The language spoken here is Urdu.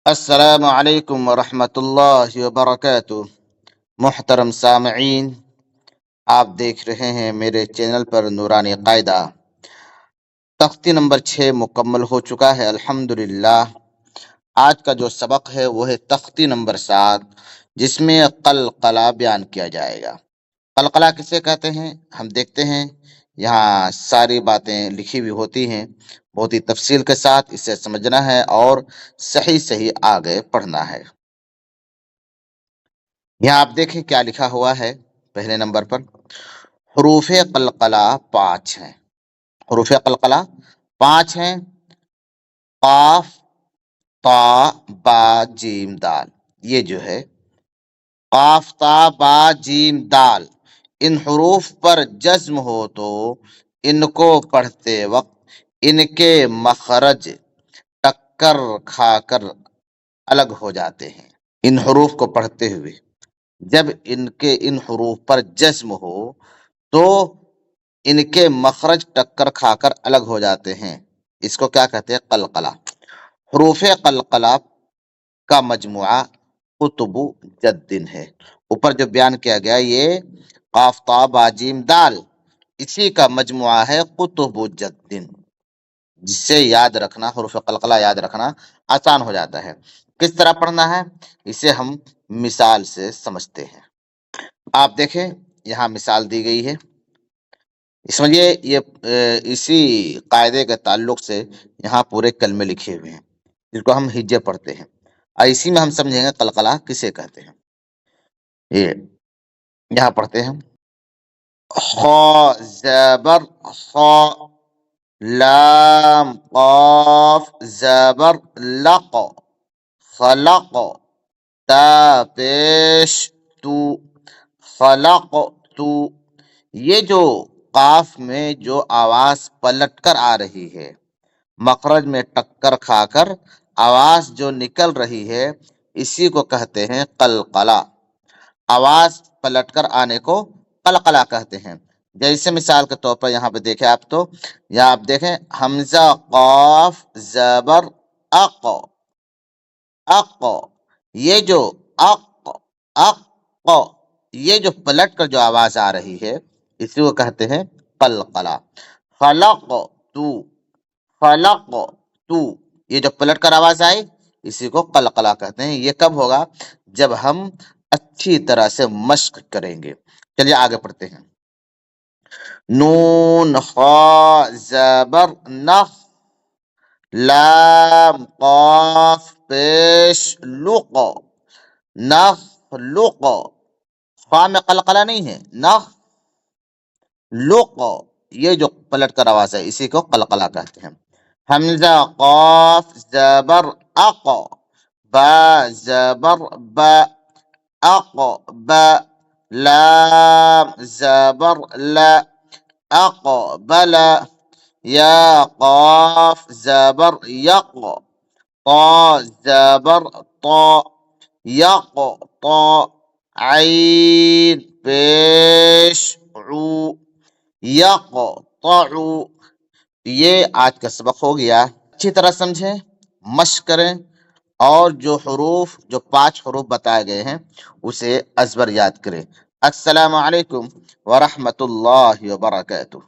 السلام علیکم ورحمۃ اللہ وبرکاتہ۔ محترم سامعین، آپ دیکھ رہے ہیں میرے چینل پر نورانی قاعدہ۔ تختی نمبر 6 مکمل ہو چکا ہے الحمدللہ۔ آج کا جو سبق ہے وہ ہے تختی نمبر 7، جس میں قلقلہ بیان کیا جائے گا۔ قلقلہ کسے کہتے ہیں ہم دیکھتے ہیں، یہاں ساری باتیں لکھی ہوئی ہوتی ہیں، بہت ہی تفصیل کے ساتھ اسے سمجھنا ہے اور صحیح صحیح آگے پڑھنا ہے۔ یہاں آپ دیکھیں کیا لکھا ہوا ہے۔ پہلے نمبر پر حروف قلقلہ 5 ہیں۔ حروف قلقلہ 5 ہیں: قاف، تا، با، جیم، دال۔ یہ جو ہے قاف، تا، با، جیم، دال، ان حروف پر جزم ہو تو ان کو پڑھتے وقت ان کے مخرج ٹکر کھا کر الگ ہو جاتے ہیں۔ ان حروف کو پڑھتے ہوئے جب ان حروف پر جزم ہو تو ان کے مخرج ٹکر کھا کر الگ ہو جاتے ہیں۔ اس کو کیا کہتے ہیں؟ قلقلہ۔ حروف قلقلہ کا مجموعہ قطب جد ہے۔ اوپر جو بیان کیا گیا یہ قاف، تا، با، جیم، دال، اسی کا مجموعہ ہے قطب جد، جس سے یاد رکھنا، حروف قلقلہ یاد رکھنا آسان ہو جاتا ہے۔ کس طرح پڑھنا ہے اسے ہم مثال سے سمجھتے ہیں۔ آپ دیکھیں یہاں مثال دی گئی ہے، سمجھیے یہ اسی قاعدے کے تعلق سے یہاں پورے کلمے لکھے ہوئے ہیں جس کو ہم ہجے پڑھتے ہیں، اور اسی میں ہم سمجھیں گے قلقلہ کسے کہتے ہیں۔ یہ یہاں پڑھتے ہیں: خا زبر خا، لام قاف زبر لق، خلق، تا پیش تو، خلق تو۔ یہ جو قاف میں جو آواز پلٹ کر آ رہی ہے، مخرج میں ٹکر کھا کر آواز جو نکل رہی ہے، اسی کو کہتے ہیں قلقلہ۔ آواز پلٹ کر آنے کو قلقلہ کہتے ہیں۔ جیسے مثال کے طور پر یہاں پہ دیکھیں آپ، تو یہاں آپ دیکھیں حمزہ قاف زبر اق، اق، یہ جو اق، اق، یہ جو پلٹ کر جو آواز آ رہی ہے اسی کو کہتے ہیں قلقلہ۔ خلق تو، خلق تو، یہ جو پلٹ کر آواز آئی اسی کو قلقلہ کہتے ہیں۔ یہ کب ہوگا؟ جب ہم اچھی طرح سے مشق کریں گے۔ چلیے آگے پڑھتے ہیں۔ نون خا زبر نخ، لام قاف پیش لق، نخلق۔ خا میں قلقلہ نہیں ہے، نخ لق، یہ جو پلٹ کر آواز ہے اسی کو قلقلہ کہتے ہیں۔ حمزہ قاف زبر اق، با زبر با، اق با، لام زبر لا، اقبل، یا قاف زبر یق، طا زبر طا، یق طا، عین پیش عو، یقطع۔ یہ آج کا سبق ہو گیا، اچھی طرح سمجھیں، مشق کریں، اور جو 5 حروف بتائے گئے ہیں اسے ازبر یاد کریں۔ السلام علیکم ورحمۃ اللہ وبرکاتہ۔